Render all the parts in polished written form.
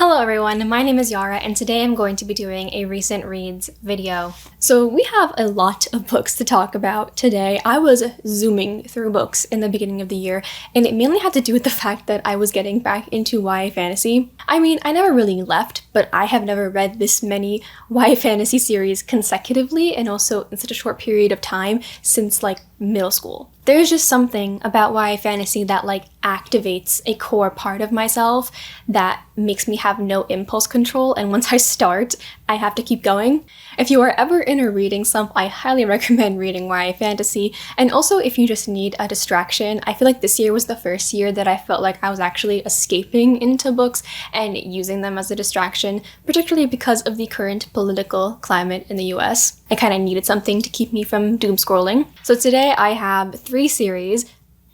Hello everyone, my name is Yara and today I'm going to be doing a recent reads video. So we have a lot of books to talk about today. I was zooming through books in the beginning of the year and it mainly had to do with the fact that I was getting back into YA fantasy. I mean, I never really left, but I have never read this many YA fantasy series consecutively and also in such a short period of time since like middle school. There's just something about YA fantasy that activates a core part of myself that makes me have no impulse control, and once I start, I have to keep going. If you are ever in a reading slump, I highly recommend reading YA fantasy, and also if you just need a distraction, I feel like this year was the first year that I felt like I was actually escaping into books and using them as a distraction, particularly because of the current political climate in the US. I kind of needed something to keep me from doom scrolling. So today I have four series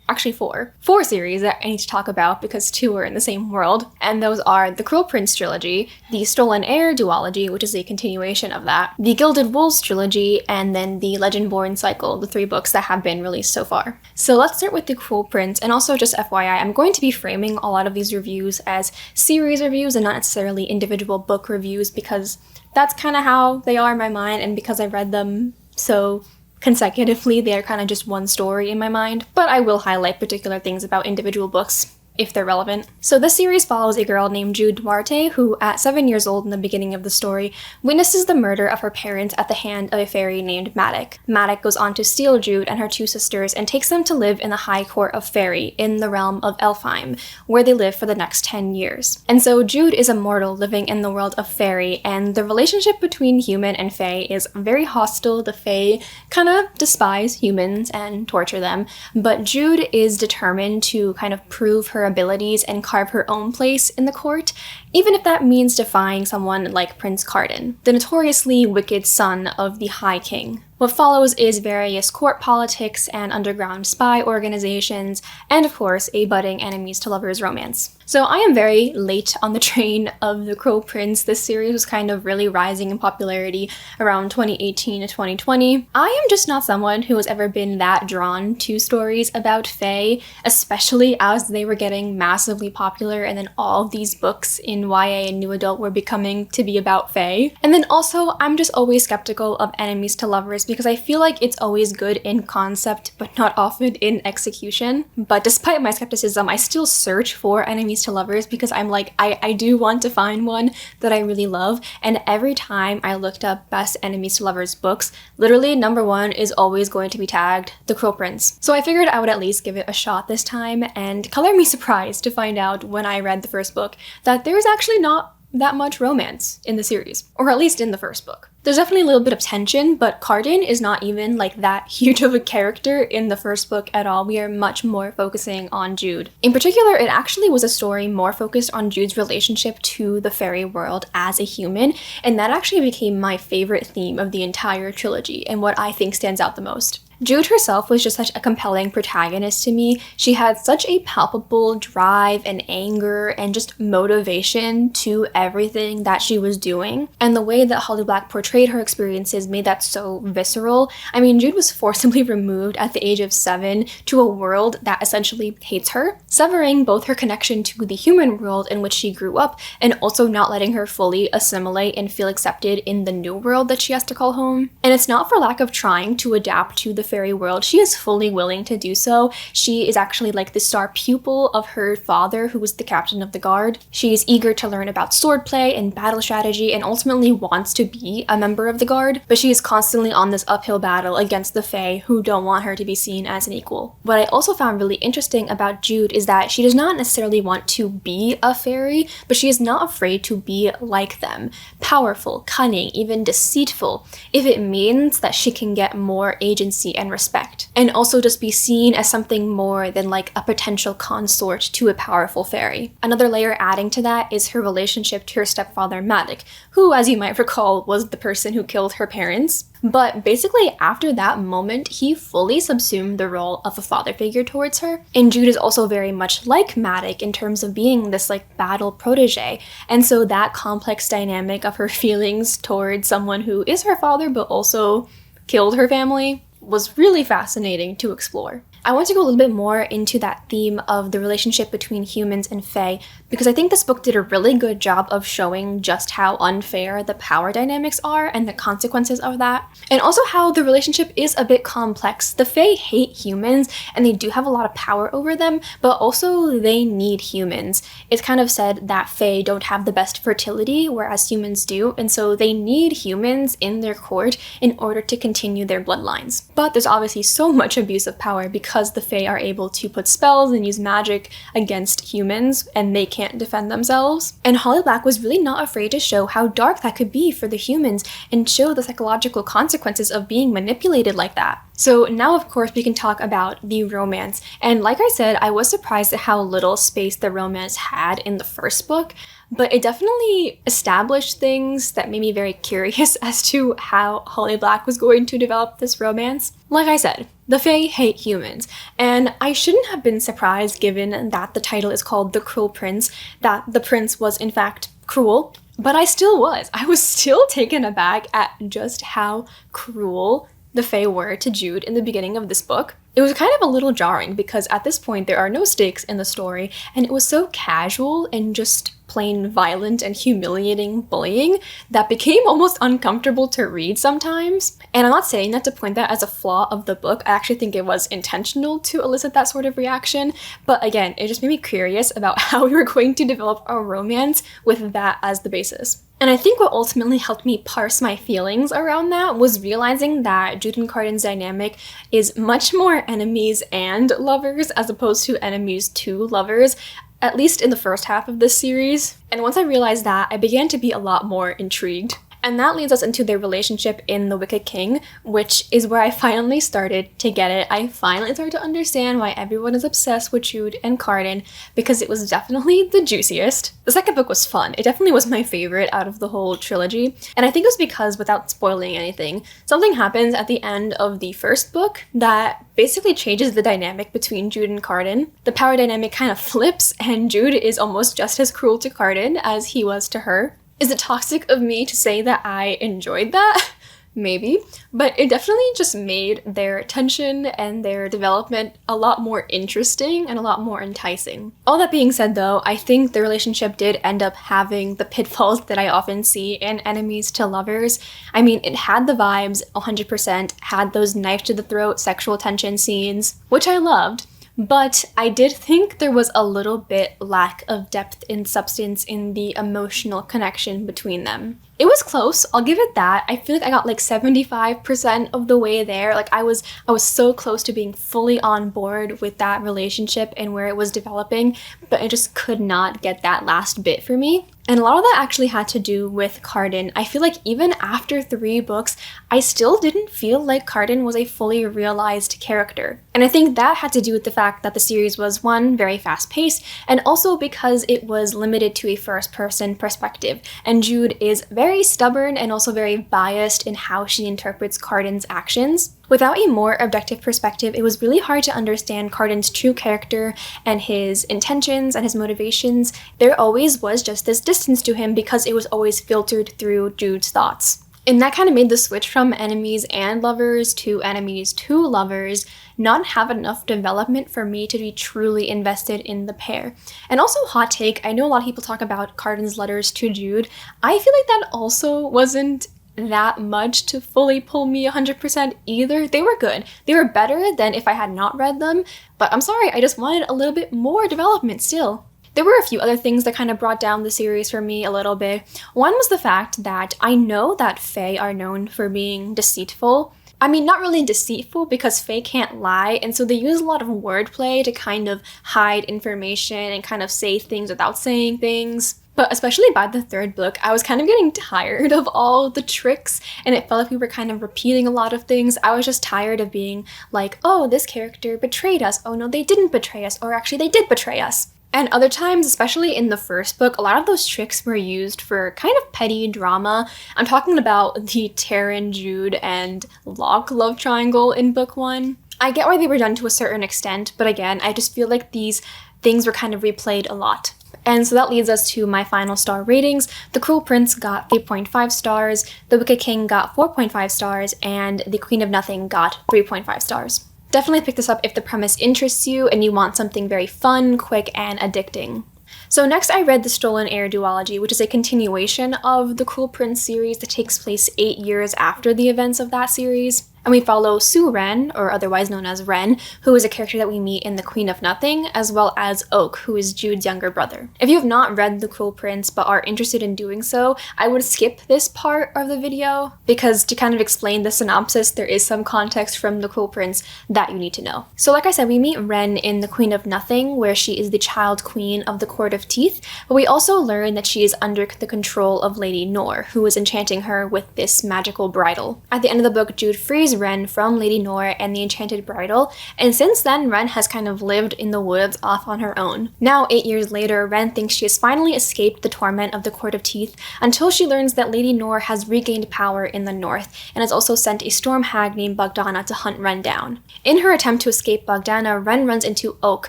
that I need to talk about because two are in the same world, and those are the Cruel Prince Trilogy, the Stolen Heir Duology, which is a continuation of that, the Gilded Trilogy, and then the Legendborn Cycle, the 3 books that have been released so far. So let's start with the Cruel Prince, and also just FYI, I'm going to be framing a lot of these reviews as series reviews and not necessarily individual book reviews because that's kind of how they are in my mind, and because I read them so consecutively, they are kind of just one story in my mind, but I will highlight particular things about individual books if they're relevant. So this series follows a girl named Jude Duarte who, at 7 years old in the beginning of the story, witnesses the murder of her parents at the hand of a fairy named Madoc. Madoc goes on to steal Jude and her 2 sisters and takes them to live in the High Court of Fairy in the realm of Elfheim, where they live for the next 10 years. And so Jude is a mortal living in the world of fairy, and the relationship between human and fae is very hostile. The fae kind of despise humans and torture them, but Jude is determined to kind of prove her abilities and carve her own place in the court, even if that means defying someone like Prince Cardan, the notoriously wicked son of the High King. What follows is various court politics and underground spy organizations, and of course, a budding enemies to lovers romance. So I am very late on the train of The Cruel Prince. This series was kind of really rising in popularity around 2018 to 2020. I am just not someone who has ever been that drawn to stories about fae, especially as they were getting massively popular and then all of these books in YA and new adult were becoming to be about fae. And then also, I'm just always skeptical of enemies to lovers because I feel like it's always good in concept, but not often in execution. But despite my skepticism, I still search for enemies to lovers because I'm like, I do want to find one that I really love. And every time I looked up best enemies to lovers books, literally number 1 is always going to be tagged The Cruel Prince. So I figured I would at least give it a shot this time, and color me surprised to find out when I read the first book that there's actually not that much romance in the series, or at least in the first book. There's definitely a little bit of tension, but Cardan is not even that huge of a character in the first book at all. We are much more focusing on Jude. In particular, it actually was a story more focused on Jude's relationship to the fairy world as a human, and that actually became my favorite theme of the entire trilogy and what I think stands out the most. Jude herself was just such a compelling protagonist to me. She had such a palpable drive and anger and just motivation to everything that she was doing. And the way that Holly Black portrayed her experiences made that so visceral. I mean, Jude was forcibly removed at the age of 7 to a world that essentially hates her, severing both her connection to the human world in which she grew up and also not letting her fully assimilate and feel accepted in the new world that she has to call home. And it's not for lack of trying to adapt to the fairy world. She is fully willing to do so. She is actually the star pupil of her father, who was the captain of the guard. She is eager to learn about swordplay and battle strategy and ultimately wants to be a member of the guard, but she is constantly on this uphill battle against the fae who don't want her to be seen as an equal. What I also found really interesting about Jude is that she does not necessarily want to be a fairy, but she is not afraid to be like them. Powerful, cunning, even deceitful, if it means that she can get more agency and respect, and also just be seen as something more than a potential consort to a powerful fairy. Another layer adding to that is her relationship to her stepfather Madoc, who, as you might recall, was the person who killed her parents. But basically after that moment, he fully subsumed the role of a father figure towards her. And Jude is also very much like Madoc in terms of being this battle protege. And so that complex dynamic of her feelings towards someone who is her father but also killed her family was really fascinating to explore. I want to go a little bit more into that theme of the relationship between humans and fae, because I think this book did a really good job of showing just how unfair the power dynamics are and the consequences of that, and also how the relationship is a bit complex. The Fae hate humans, and they do have a lot of power over them, but also they need humans. It's kind of said that Fae don't have the best fertility, whereas humans do, and so they need humans in their court in order to continue their bloodlines. But there's obviously so much abuse of power because the Fae are able to put spells and use magic against humans, and they can't defend themselves. And Holly Black was really not afraid to show how dark that could be for the humans and show the psychological consequences of being manipulated like that. So now, of course, we can talk about the romance. And like I said, I was surprised at how little space the romance had in the first book, but it definitely established things that made me very curious as to how Holly Black was going to develop this romance. Like I said, the Fae hate humans, and I shouldn't have been surprised given that the title is called The Cruel Prince, that the prince was in fact cruel, but I still was. I was still taken aback at just how cruel the Fae were to Jude in the beginning of this book. It was kind of a little jarring because at this point there are no stakes in the story, and it was so casual and just plain violent and humiliating bullying that became almost uncomfortable to read sometimes. And I'm not saying that to point that as a flaw of the book. I actually think it was intentional to elicit that sort of reaction, but again, it just made me curious about how we were going to develop a romance with that as the basis. And I think what ultimately helped me parse my feelings around that was realizing that Jude and Cardan's dynamic is much more enemies and lovers as opposed to enemies to lovers, at least in the first half of this series. And once I realized that, I began to be a lot more intrigued. And that leads us into their relationship in The Wicked King, which is where I finally started to get it. I finally started to understand why everyone is obsessed with Jude and Cardan, because it was definitely the juiciest. The second book was fun. It definitely was my favorite out of the whole trilogy. And I think it was because, without spoiling anything, something happens at the end of the first book that basically changes the dynamic between Jude and Cardan. The power dynamic kind of flips, and Jude is almost just as cruel to Cardan as he was to her. Is it toxic of me to say that I enjoyed that? Maybe, but it definitely just made their tension and their development a lot more interesting and a lot more enticing. All that being said though, I think the relationship did end up having the pitfalls that I often see in enemies to lovers. I mean, it had the vibes 100%, had those knife to the throat sexual tension scenes, which I loved. But I did think there was a little bit lack of depth and substance in the emotional connection between them. It was close, I'll give it that. I feel like I got like 75% of the way there. Like I was so close to being fully on board with that relationship and where it was developing, but I just could not get that last bit for me. And a lot of that actually had to do with Cardan. I feel like even after 3 books, I still didn't feel like Cardan was a fully realized character. And I think that had to do with the fact that the series was, one, very fast-paced, and also because it was limited to a first-person perspective. And Jude is very stubborn and also very biased in how she interprets Cardan's actions. Without a more objective perspective, it was really hard to understand Cardan's true character and his intentions and his motivations. There always was just this distance to him because it was always filtered through Jude's thoughts. And that kind of made the switch from enemies and lovers to enemies to lovers not have enough development for me to be truly invested in the pair. And also, hot take, I know a lot of people talk about Cardan's letters to Jude. I feel like that also wasn't that much to fully pull me 100% either. They were good. They were better than if I had not read them, but I'm sorry, I just wanted a little bit more development still. There were a few other things that kind of brought down the series for me a little bit. One was the fact that I know that Fae are known for being deceitful. I mean, not really deceitful because Fae can't lie, and so they use a lot of wordplay to kind of hide information and kind of say things without saying things. But especially by the 3rd book, I was kind of getting tired of all the tricks, and it felt like we were kind of repeating a lot of things. I was just tired of being like, oh, this character betrayed us. Oh no, they didn't betray us. Or actually, they did betray us. And other times, especially in the 1st book, a lot of those tricks were used for kind of petty drama. I'm talking about the Taryn, Jude, and Locke love triangle in book 1. I get why they were done to a certain extent, but again, I just feel like these things were kind of replayed a lot. And so that leads us to my final star ratings. The Cruel Prince got 3.5 stars, The Wicked King got 4.5 stars, and The Queen of Nothing got 3.5 stars. Definitely pick this up if the premise interests you and you want something very fun, quick, and addicting. So next I read the Stolen Heir duology, which is a continuation of the Cruel Prince series that takes place 8 years after the events of that series. And we follow Sue Wren, or otherwise known as Wren, who is a character that we meet in The Queen of Nothing, as well as Oak, who is Jude's younger brother. If you have not read The Cruel Prince but are interested in doing so, I would skip this part of the video, because to kind of explain the synopsis, there is some context from The Cruel Prince that you need to know. So like I said, we meet Wren in The Queen of Nothing, where she is the child queen of the Court of Teeth, but we also learn that she is under the control of Lady Nor, who is enchanting her with this magical bridle. At the end of the book, Jude frees Wren from Lady Nor and the enchanted bridle, and since then Wren has kind of lived in the woods off on her own. Now, 8 years later, Wren thinks she has finally escaped the torment of the Court of Teeth until she learns that Lady Nor has regained power in the north and has also sent a storm hag named Bogdana to hunt Wren down. In her attempt to escape Bogdana, Wren runs into Oak,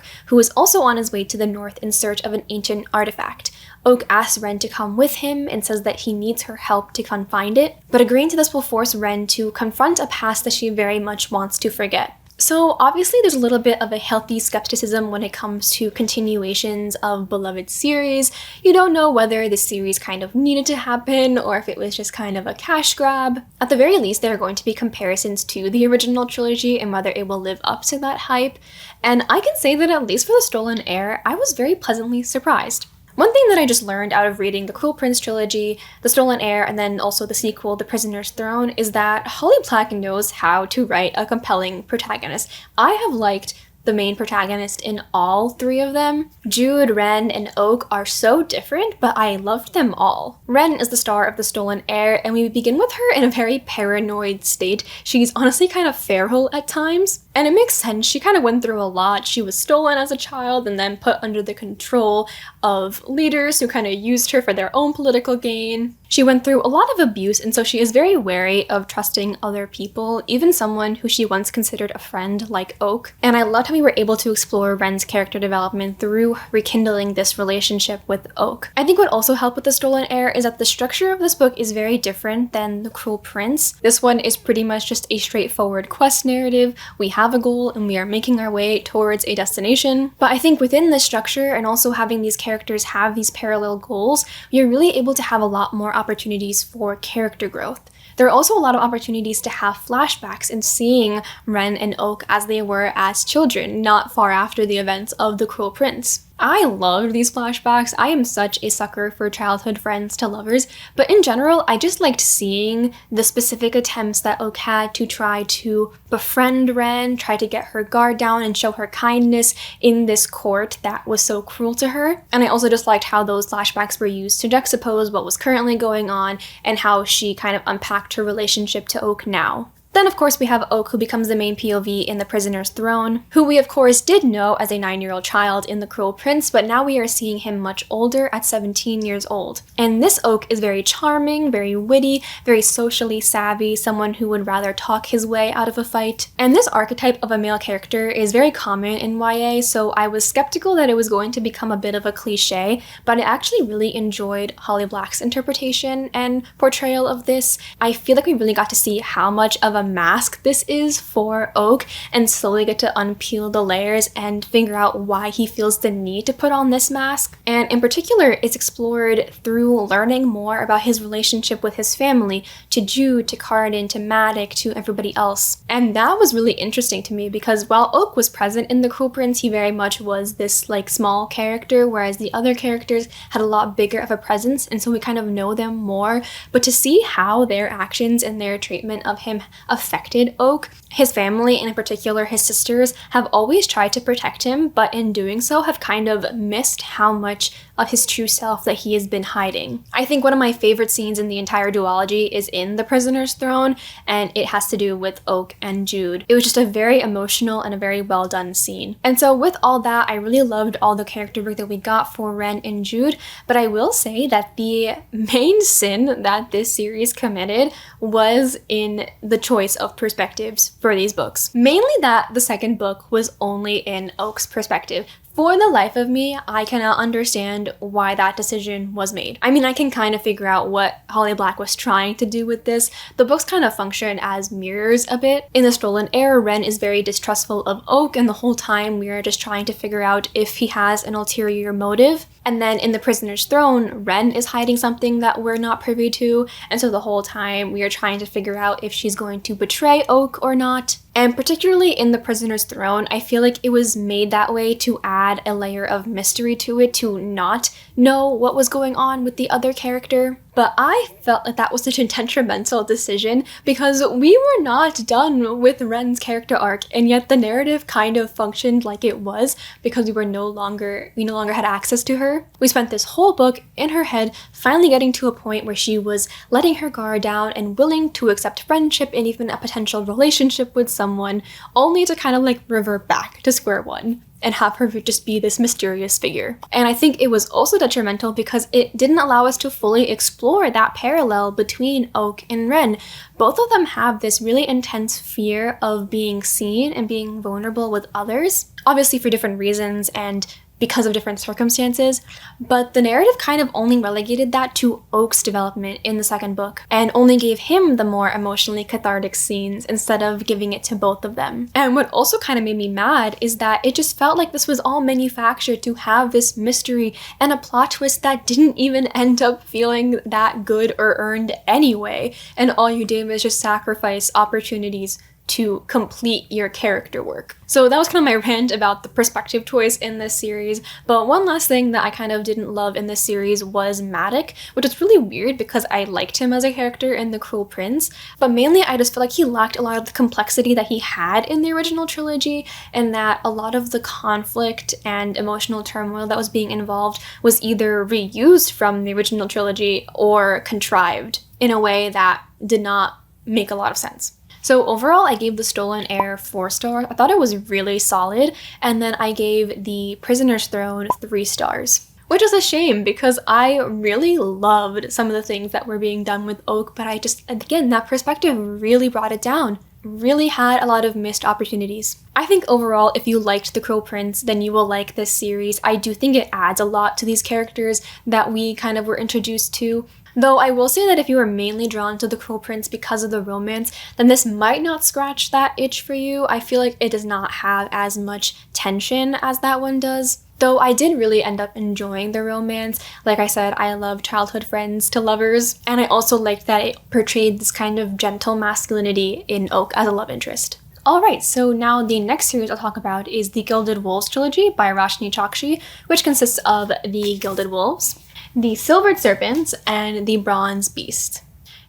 who is also on his way to the north in search of an ancient artifact. Oak asks Wren to come with him and says that he needs her help to come find it, but agreeing to this will force Wren to confront a past that she very much wants to forget. So obviously there's a little bit of a healthy skepticism when it comes to continuations of beloved series. You don't know whether the series kind of needed to happen or if it was just kind of a cash grab. At the very least, there are going to be comparisons to the original trilogy and whether it will live up to that hype. And I can say that at least for The Stolen Heir, I was very pleasantly surprised. One thing that I just learned out of reading the Cruel Prince trilogy, The Stolen Heir, and then also the sequel, The Prisoner's Throne, is that Holly Black knows how to write a compelling protagonist. I have liked the main protagonist in all three of them. Jude, Wren, and Oak are so different, but I loved them all. Wren is the star of The Stolen Heir, and we begin with her in a very paranoid state. She's honestly kind of feral at times, and it makes sense. She kind of went through a lot. She was stolen as a child and then put under the control of leaders who kind of used her for their own political gain. She went through a lot of abuse, and so she is very wary of trusting other people, even someone who she once considered a friend like Oak. And I loved how we were able to explore Wren's character development through rekindling this relationship with Oak. I think what also helped with The Stolen Heir is that the structure of this book is very different than The Cruel Prince. This one is pretty much just a straightforward quest narrative. We have a goal and we are making our way towards a destination. But I think within this structure and also having these characters have these parallel goals, you're really able to have a lot more opportunities for character growth. There are also a lot of opportunities to have flashbacks and seeing Wren and Oak as they were as children, not far after the events of The Cruel Prince. I loved these flashbacks. I am such a sucker for childhood friends to lovers, but in general, I just liked seeing the specific attempts that Oak had to try to befriend Wren, try to get her guard down and show her kindness in this court that was so cruel to her. And I also just liked how those flashbacks were used to juxtapose what was currently going on and how she kind of unpacked her relationship to Oak now. Then, of course, we have Oak, who becomes the main POV in The Prisoner's Throne, who we, of course, did know as a 9-year-old child in The Cruel Prince, but now we are seeing him much older at 17 years old. And this Oak is very charming, very witty, very socially savvy, someone who would rather talk his way out of a fight. And this archetype of a male character is very common in YA, so I was skeptical that it was going to become a bit of a cliche, but I actually really enjoyed Holly Black's interpretation and portrayal of this. I feel like we really got to see how much of a mask this is for Oak and slowly get to unpeel the layers and figure out why he feels the need to put on this mask. And in particular, it's explored through learning more about his relationship with his family, to Jude, to Carden, to Maddox, to everybody else. And that was really interesting to me because while Oak was present in The Cruel Prince, he very much was this like small character, whereas the other characters had a lot bigger of a presence, and so we kind of know them more. But to see how their actions and their treatment of him affected Oak, his family, and in particular his sisters, have always tried to protect him, but in doing so have kind of missed how much of his true self that he has been hiding. I think one of my favorite scenes in the entire duology is in The Prisoner's Throne, and it has to do with Oak and Jude. It was just a very emotional and a very well done scene. And so with all that, I really loved all the character work that we got for Wren and Jude, but I will say that the main sin that this series committed was in the choice of perspectives for these books. Mainly that the second book was only in Oak's perspective. For the life of me, I cannot understand why that decision was made. I mean, I can kind of figure out what Holly Black was trying to do with this. The books kind of function as mirrors a bit. In The Stolen Heir, Ren is very distrustful of Oak, and the whole time we are just trying to figure out if he has an ulterior motive. And then in The Prisoner's Throne, Ren is hiding something that we're not privy to, and so the whole time we are trying to figure out if she's going to betray Oak or not. And particularly in The Prisoner's Throne, I feel like it was made that way to add a layer of mystery to it, to not know what was going on with the other character. But I felt like that was such a detrimental decision because we were not done with Ren's character arc, and yet the narrative kind of functioned like it was because we no longer had access to her. We spent this whole book in her head, finally getting to a point where she was letting her guard down and willing to accept friendship and even a potential relationship with someone, only to kind of like revert back to square one and have her just be this mysterious figure. And I think it was also detrimental because it didn't allow us to fully explore that parallel between Oak and Ren. Both of them have this really intense fear of being seen and being vulnerable with others, obviously for different reasons and because of different circumstances, but the narrative kind of only relegated that to Oak's development in the second book, and only gave him the more emotionally cathartic scenes instead of giving it to both of them. And what also kind of made me mad is that it just felt like this was all manufactured to have this mystery and a plot twist that didn't even end up feeling that good or earned anyway, and all you did was just sacrifice opportunities to complete your character work. So that was kind of my rant about the perspective choice in this series. But one last thing that I kind of didn't love in this series was Madoc, which is really weird because I liked him as a character in The Cruel Prince. But mainly I just feel like he lacked a lot of the complexity that he had in the original trilogy, and that a lot of the conflict and emotional turmoil that was being involved was either reused from the original trilogy or contrived in a way that did not make a lot of sense. So overall, I gave The Stolen Heir 4 stars. I thought it was really solid. And then I gave The Prisoner's Throne 3 stars. Which is a shame because I really loved some of the things that were being done with Oak, but I just, again, that perspective really brought it down. Really had a lot of missed opportunities. I think overall, if you liked The Cruel Prince, then you will like this series. I do think it adds a lot to these characters that we kind of were introduced to. Though I will say that if you are mainly drawn to The Cruel Prince because of the romance, then this might not scratch that itch for you. I feel like it does not have as much tension as that one does. Though I did really end up enjoying the romance. Like I said, I love childhood friends to lovers, and I also liked that it portrayed this kind of gentle masculinity in Oak as a love interest. Alright, so now the next series I'll talk about is the Gilded Wolves trilogy by Roshni Chokshi, which consists of the Gilded Wolves, the Silvered Serpents, and the Bronze Beast.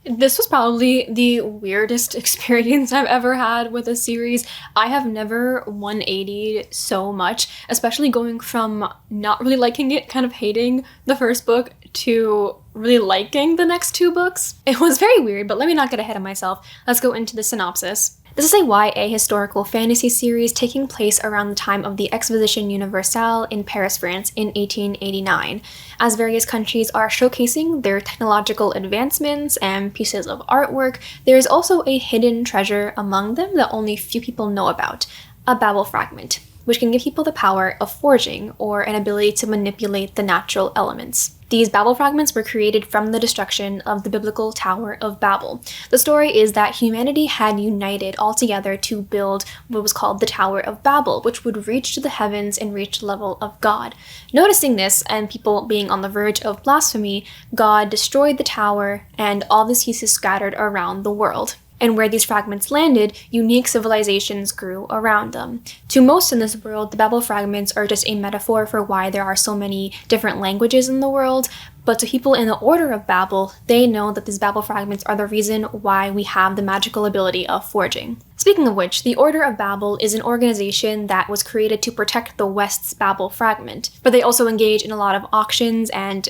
This was probably the weirdest experience I've ever had with a series. I have never 180'd so much, especially going from not really liking it, kind of hating the first book, to really liking the next 2 books. It was very weird, but let me not get ahead of myself. Let's go into the synopsis. This is a YA historical fantasy series taking place around the time of the Exposition Universelle in Paris, France in 1889. As various countries are showcasing their technological advancements and pieces of artwork, there is also a hidden treasure among them that only few people know about, a Babel fragment, which can give people the power of forging or an ability to manipulate the natural elements. These Babel fragments were created from the destruction of the biblical Tower of Babel. The story is that humanity had united all together to build what was called the Tower of Babel, which would reach to the heavens and reach the level of God. Noticing this, and people being on the verge of blasphemy, God destroyed the tower, and all the pieces scattered around the world. And where these fragments landed, unique civilizations grew around them. To most in this world, the Babel fragments are just a metaphor for why there are so many different languages in the world, but to people in the Order of Babel, they know that these Babel fragments are the reason why we have the magical ability of forging. Speaking of which, the Order of Babel is an organization that was created to protect the West's Babel fragment, but they also engage in a lot of auctions and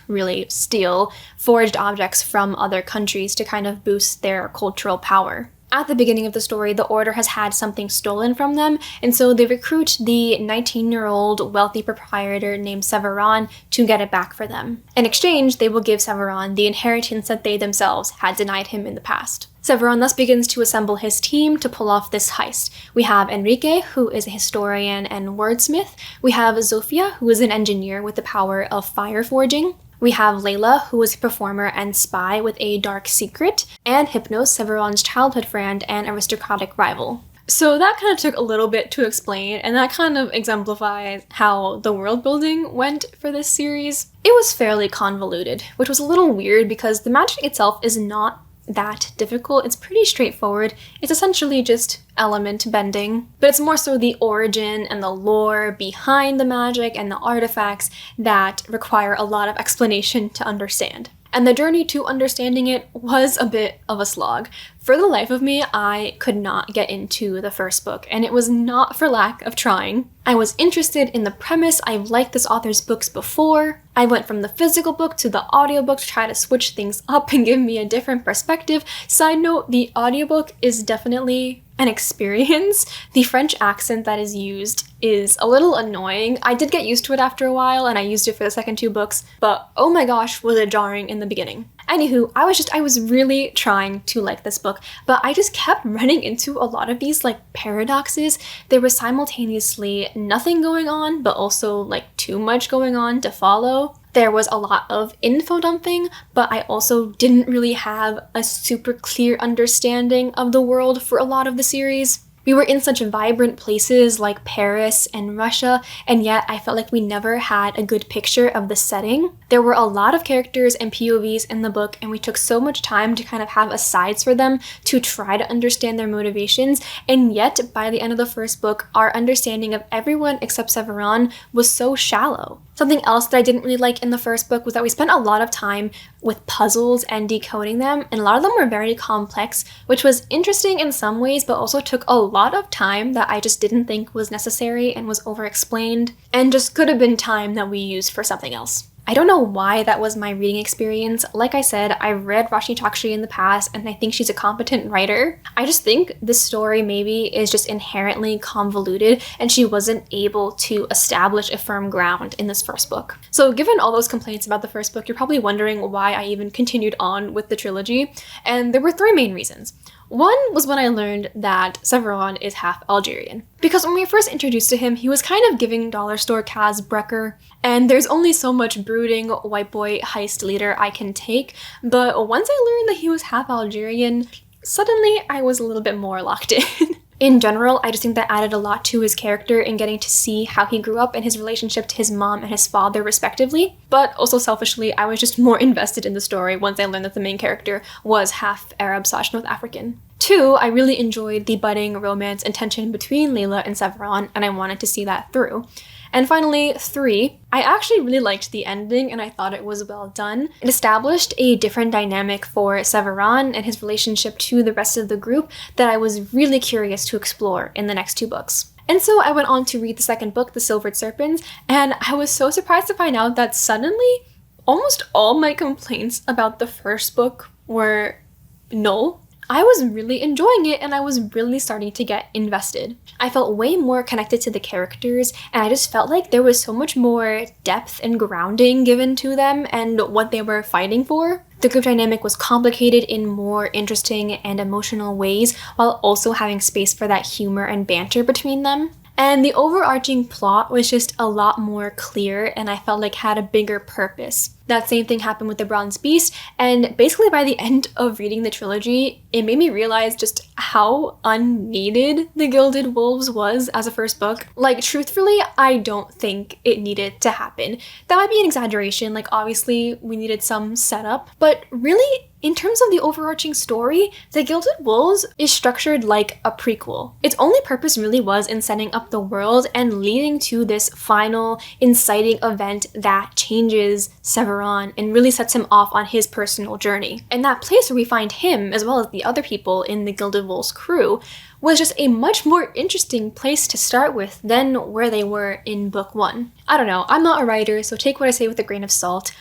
really steal, forged objects from other countries to kind of boost their cultural power. At the beginning of the story, the Order has had something stolen from them, and so they recruit the 19-year-old wealthy proprietor named Severon to get it back for them. In exchange, they will give Severon the inheritance that they themselves had denied him in the past. Severon thus begins to assemble his team to pull off this heist. We have Enrique, who is a historian and wordsmith. We have Zofia, who is an engineer with the power of fire forging. We have Layla, who is a performer and spy with a dark secret. And Hypnos, Severon's childhood friend and aristocratic rival. So that kind of took a little bit to explain, and that kind of exemplifies how the world building went for this series. It was fairly convoluted, which was a little weird because the magic itself is not that difficult. It's pretty straightforward. It's essentially just element bending, but it's more so the origin and the lore behind the magic and the artifacts that require a lot of explanation to understand. And the journey to understanding it was a bit of a slog. For the life of me, I could not get into the first book, and it was not for lack of trying. I was interested in the premise. I've liked this author's books before. I went from the physical book to the audiobook to try to switch things up and give me a different perspective. Side note, the audiobook is definitely an experience. The French accent that is used is a little annoying. I did get used to it after a while, and I used it for the second 2 books, but oh my gosh, was it jarring in the beginning. Anywho, I was really trying to like this book, but I just kept running into a lot of these paradoxes. There was simultaneously nothing going on, but also too much going on to follow. There was a lot of info dumping, but I also didn't really have a super clear understanding of the world for a lot of the series. We were in such vibrant places like Paris and Russia, and yet I felt like we never had a good picture of the setting. There were a lot of characters and POVs in the book, and we took so much time to kind of have asides for them to try to understand their motivations, and yet by the end of the first book, our understanding of everyone except Severon was so shallow. Something else that I didn't really like in the first book was that we spent a lot of time with puzzles and decoding them, and a lot of them were very complex, which was interesting in some ways, but also took a lot of time that I just didn't think was necessary and was over-explained, and just could have been time that we used for something else. I don't know why that was my reading experience. Like I said, I've read Roshni Chokshi in the past, and I think she's a competent writer. I just think this story maybe is just inherently convoluted, and she wasn't able to establish a firm ground in this first book. So given all those complaints about the first book, you're probably wondering why I even continued on with the trilogy, and there were 3 main reasons. One was when I learned that Severon is half Algerian. Because when we were first introduced to him, he was kind of giving dollar store Kaz Brecker, and there's only so much brooding white boy heist leader I can take, but once I learned that he was half Algerian, suddenly I was a little bit more locked in. In general, I just think that added a lot to his character in getting to see how he grew up and his relationship to his mom and his father respectively. But also selfishly, I was just more invested in the story once I learned that the main character was half Arab/North African. 2, I really enjoyed the budding romance and tension between Layla and Severon, and I wanted to see that through. And finally, 3, I actually really liked the ending and I thought it was well done. It established a different dynamic for Severon and his relationship to the rest of the group that I was really curious to explore in the next 2 books. And so I went on to read the second book, The Silvered Serpents, and I was so surprised to find out that suddenly almost all my complaints about the first book were null. I was really enjoying it and I was really starting to get invested. I felt way more connected to the characters, and I just felt like there was so much more depth and grounding given to them and what they were fighting for. The group dynamic was complicated in more interesting and emotional ways, while also having space for that humor and banter between them. And the overarching plot was just a lot more clear, and I felt like had a bigger purpose. That same thing happened with the Bronze Beast, and basically by the end of reading the trilogy, it made me realize just how unneeded The Gilded Wolves was as a first book. Truthfully, I don't think it needed to happen. That might be an exaggeration, obviously we needed some setup, but really, in terms of the overarching story, The Gilded Wolves is structured like a prequel. Its only purpose really was in setting up the world and leading to this final, inciting event that changes Severon and really sets him off on his personal journey. And that place where we find him, as well as the other people in the Gilded Wolves crew, was just a much more interesting place to start with than where they were in book 1. I don't know, I'm not a writer, so take what I say with a grain of salt.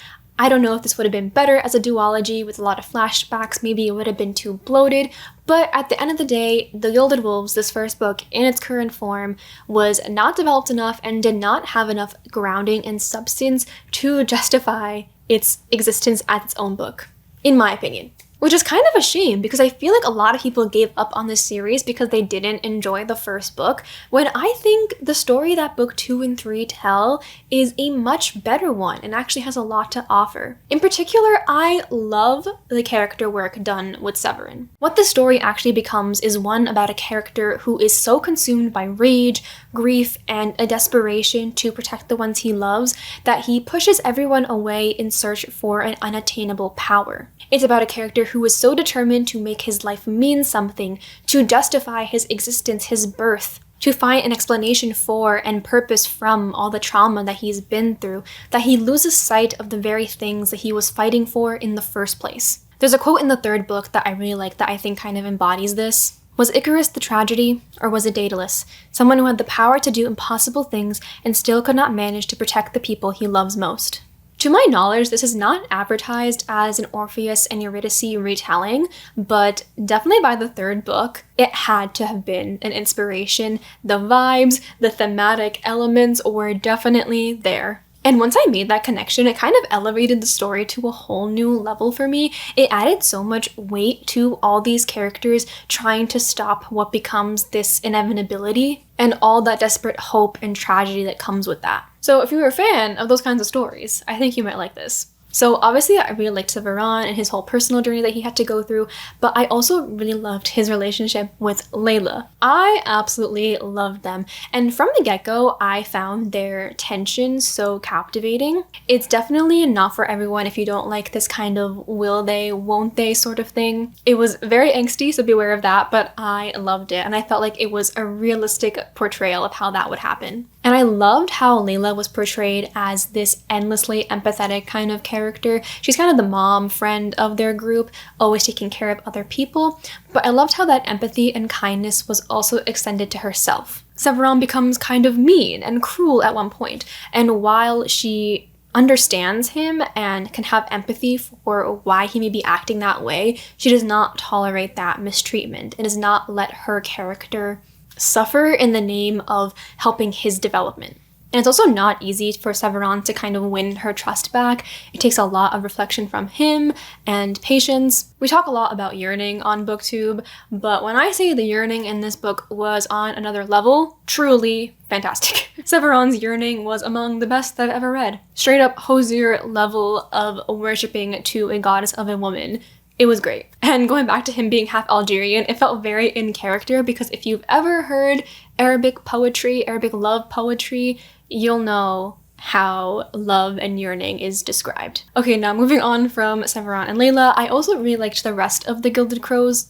I don't know if this would have been better as a duology with a lot of flashbacks, maybe it would have been too bloated, but at the end of the day, The Gilded Wolves, this first book, in its current form, was not developed enough and did not have enough grounding and substance to justify its existence as its own book, in my opinion. Which is kind of a shame because I feel like a lot of people gave up on this series because they didn't enjoy the first book, when I think the story that book 2 and 3 tell is a much better one and actually has a lot to offer. In particular, I love the character work done with Severin. What the story actually becomes is one about a character who is so consumed by rage, grief, and a desperation to protect the ones he loves that he pushes everyone away in search for an unattainable power. It's about a character who is so determined to make his life mean something, to justify his existence, his birth, to find an explanation for and purpose from all the trauma that he's been through, that he loses sight of the very things that he was fighting for in the first place. There's a quote in the third book that I really like that I think kind of embodies this. Was Icarus the tragedy, or was it Daedalus, someone who had the power to do impossible things and still could not manage to protect the people he loves most? To my knowledge, this is not advertised as an Orpheus and Eurydice retelling, but definitely by the third book, it had to have been an inspiration. The vibes, the thematic elements were definitely there. And once I made that connection, it kind of elevated the story to a whole new level for me. It added so much weight to all these characters trying to stop what becomes this inevitability and all that desperate hope and tragedy that comes with that. So if you were a fan of those kinds of stories, I think you might like this. So obviously I really liked Severin and his whole personal journey that he had to go through, but I also really loved his relationship with Layla. I absolutely loved them, and from the get-go, I found their tension so captivating. It's definitely not for everyone if you don't like this kind of will they, won't they sort of thing. It was very angsty, so beware of that, but I loved it, and I felt like it was a realistic portrayal of how that would happen. And I loved how Layla was portrayed as this endlessly empathetic kind of character. She's kind of the mom friend of their group, always taking care of other people, but I loved how that empathy and kindness was also extended to herself. Severin becomes kind of mean and cruel at one point, and while she understands him and can have empathy for why he may be acting that way, she does not tolerate that mistreatment and does not let her character suffer in the name of helping his development. And it's also not easy for Severin to kind of win her trust back. It takes a lot of reflection from him and patience. We talk a lot about yearning on BookTube, but when I say the yearning in this book was on another level, truly fantastic. Severin's yearning was among the best that I've ever read. Straight up Hozier level of worshipping to a goddess of a woman. It was great. And going back to him being half Algerian, it felt very in character because if you've ever heard Arabic poetry, Arabic love poetry, you'll know how love and yearning is described. Okay, now moving on from Severin and Layla, I also really liked the rest of the Gilded Crows,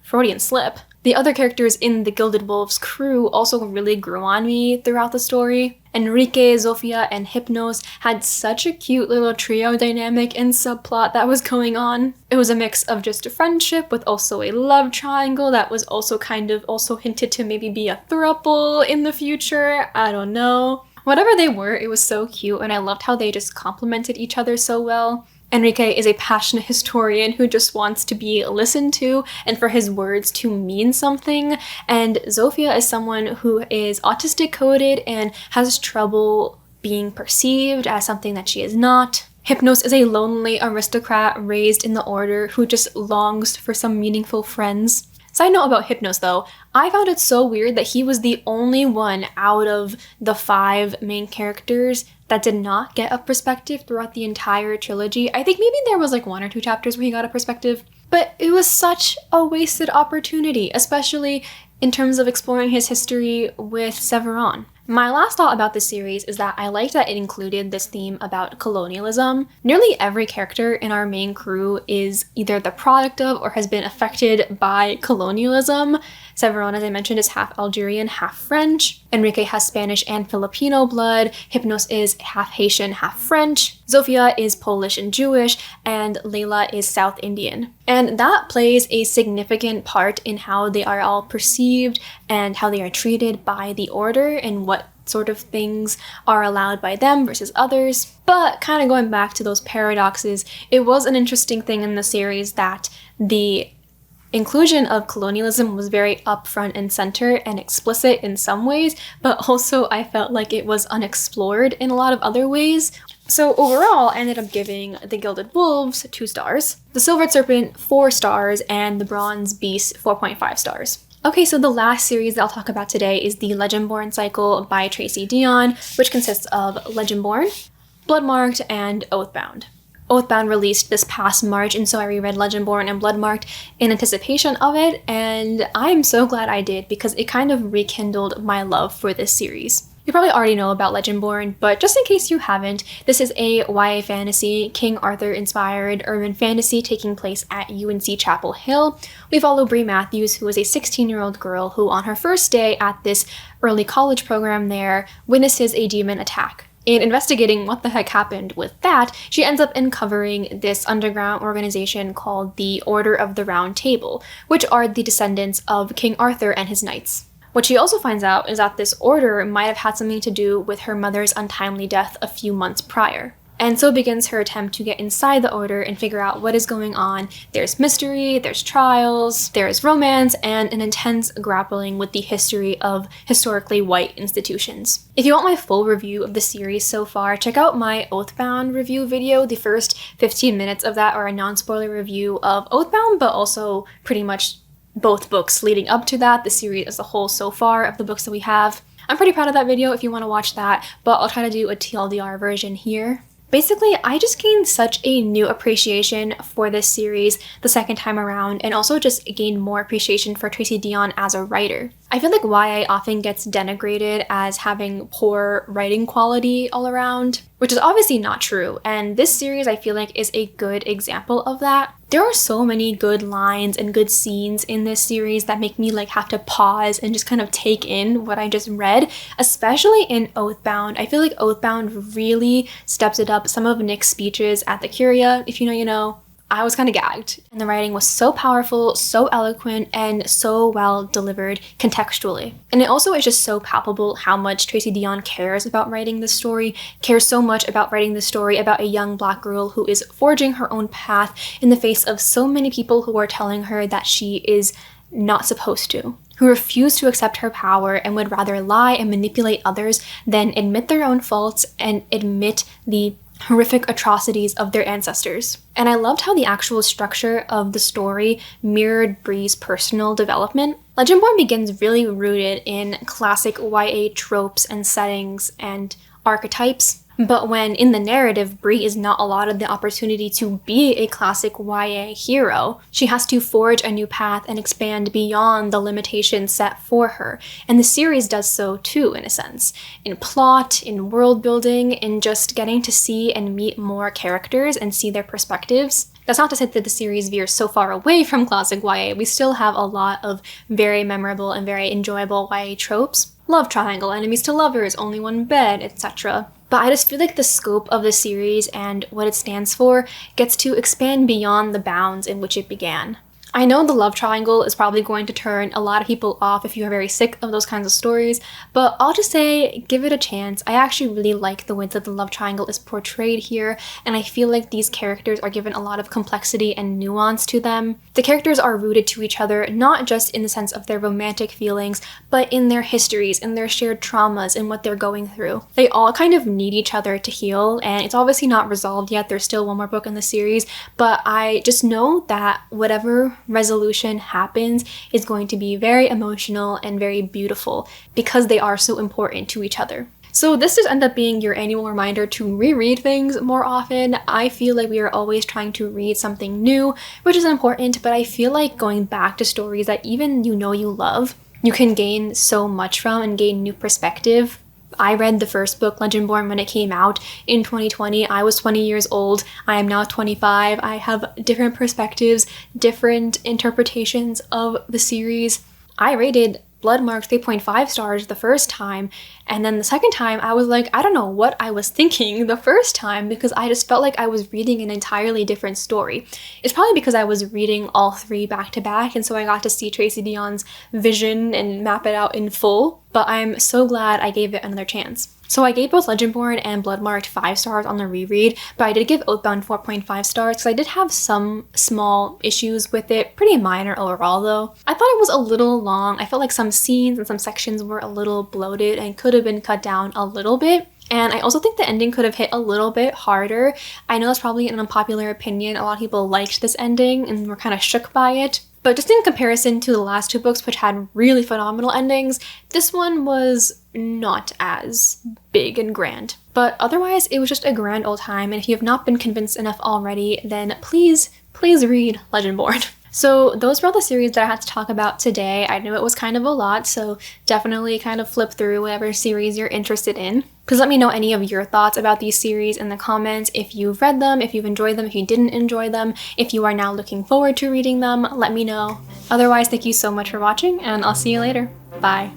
Freudian slip. The other characters in the Gilded Wolves crew also really grew on me throughout the story. Enrique, Zofia, and Hypnos had such a cute little trio dynamic and subplot that was going on. It was a mix of just a friendship with also a love triangle that was also kind of also hinted to maybe be a throuple in the future. I don't know. Whatever they were, it was so cute, and I loved how they just complemented each other so well. Enrique is a passionate historian who just wants to be listened to and for his words to mean something. And Zofia is someone who is autistic coded and has trouble being perceived as something that she is not. Hypnos is a lonely aristocrat raised in the order who just longs for some meaningful friends. Side note about Hypnos though, I found it so weird that he was the only one out of the 5 main characters that did not get a perspective throughout the entire trilogy. I think maybe there was like 1 or 2 chapters where he got a perspective, but it was such a wasted opportunity, especially in terms of exploring his history with Severin. My last thought about this series is that I liked that it included this theme about colonialism. Nearly every character in our main crew is either the product of or has been affected by colonialism. Severin, as I mentioned, is half Algerian, half French. Enrique has Spanish and Filipino blood. Hypnos is half Haitian, half French. Zofia is Polish and Jewish, and Layla is South Indian. And that plays a significant part in how they are all perceived and how they are treated by the Order and what sort of things are allowed by them versus others. But kind of going back to those paradoxes, it was an interesting thing in the series that the inclusion of colonialism was very upfront and center and explicit in some ways, but also I felt like it was unexplored in a lot of other ways. So overall, I ended up giving the Gilded Wolves 2 stars, the Silvered Serpent 4 stars, and the Bronze Beast 4.5 stars. Okay, so the last series that I'll talk about today is the Legendborn Cycle by Tracy Deonn, which consists of Legendborn, Bloodmarked, and Oathbound. Oathbound released this past March, and so I reread Legendborn and Bloodmarked in anticipation of it, and I'm so glad I did because it kind of rekindled my love for this series. You probably already know about Legendborn, but just in case you haven't, this is a YA fantasy, King Arthur-inspired urban fantasy taking place at UNC Chapel Hill. We follow Brie Matthews, who is a 16-year-old girl who, on her first day at this early college program there, witnesses a demon attack. In investigating what the heck happened with that, she ends up uncovering this underground organization called the Order of the Round Table, which are the descendants of King Arthur and his knights. What she also finds out is that this order might have had something to do with her mother's untimely death a few months prior. And so begins her attempt to get inside the order and figure out what is going on. There's mystery, there's trials, there's romance, and an intense grappling with the history of historically white institutions. If you want my full review of the series so far, check out my Oathbound review video. The first 15 minutes of that are a non-spoiler review of Oathbound, but also pretty much both books leading up to that, the series as a whole so far of the books that we have. I'm pretty proud of that video if you want to watch that, but I'll try to do a TLDR version here. Basically, I just gained such a new appreciation for this series the second time around, and also just gained more appreciation for Tracy Deonn as a writer. I feel like YA often gets denigrated as having poor writing quality all around, which is obviously not true, and this series I feel like is a good example of that. There are so many good lines and good scenes in this series that make me have to pause and just kind of take in what I just read, especially in Oathbound. I feel like Oathbound really steps it up. Some of Nick's speeches at the Curia, if you know, you know. I was kind of gagged. And the writing was so powerful, so eloquent, and so well delivered contextually. And it also is just so palpable how much Tracy Deonn cares about writing this story, cares so much about writing this story about a young Black girl who is forging her own path in the face of so many people who are telling her that she is not supposed to, who refuse to accept her power and would rather lie and manipulate others than admit their own faults and admit the horrific atrocities of their ancestors. And I loved how the actual structure of the story mirrored Brie's personal development. Legendborn begins really rooted in classic YA tropes and settings and archetypes, but when in the narrative Brie is not allotted the opportunity to be a classic YA hero, she has to forge a new path and expand beyond the limitations set for her. And the series does so too, in a sense. In plot, in world building, in just getting to see and meet more characters and see their perspectives. That's not to say that the series veers so far away from classic YA. We still have a lot of very memorable and very enjoyable YA tropes. Love triangle, enemies to lovers, only one bed, etc. But I just feel like the scope of the series and what it stands for gets to expand beyond the bounds in which it began. I know the love triangle is probably going to turn a lot of people off if you are very sick of those kinds of stories, but I'll just say, give it a chance. I actually really like the way that the love triangle is portrayed here, and I feel like these characters are given a lot of complexity and nuance to them. The characters are rooted to each other, not just in the sense of their romantic feelings, but in their histories, in their shared traumas, and what they're going through. They all kind of need each other to heal, and it's obviously not resolved yet. There's still one more book in the series, but I just know that whatever resolution happens is going to be very emotional and very beautiful because they are so important to each other. So this just ended up being your annual reminder to reread things more often. I feel like we are always trying to read something new, which is important, but I feel like going back to stories that even you love, you can gain so much from and gain new perspective. I read the first book, Legendborn, when it came out in 2020. I was 20 years old. I am now 25. I have different perspectives, different interpretations of the series. I rated Bloodmarked 3.5 stars the first time, and then the second time I was like, I don't know what I was thinking the first time because I just felt like I was reading an entirely different story. It's probably because I was reading all three back to back, and so I got to see Tracy Deonn's vision and map it out in full, but I'm so glad I gave it another chance. So I gave both Legendborn and Bloodmarked 5 stars on the reread, but I did give Oathbound 4.5 stars because I did have some small issues with it, pretty minor overall though. I thought it was a little long. I felt like some scenes and some sections were a little bloated and could have been cut down a little bit. And I also think the ending could have hit a little bit harder. I know that's probably an unpopular opinion. A lot of people liked this ending and were kind of shook by it. But just in comparison to the last two books, which had really phenomenal endings, this one was not as big and grand. But otherwise, it was just a grand old time, and if you have not been convinced enough already, then please read Legendborn. So those were all the series that I had to talk about today. I know it was kind of a lot, so definitely kind of flip through whatever series you're interested in. Please let me know any of your thoughts about these series in the comments. If you've read them, if you've enjoyed them, if you didn't enjoy them, if you are now looking forward to reading them, let me know. Otherwise, thank you so much for watching, and I'll see you later. Bye.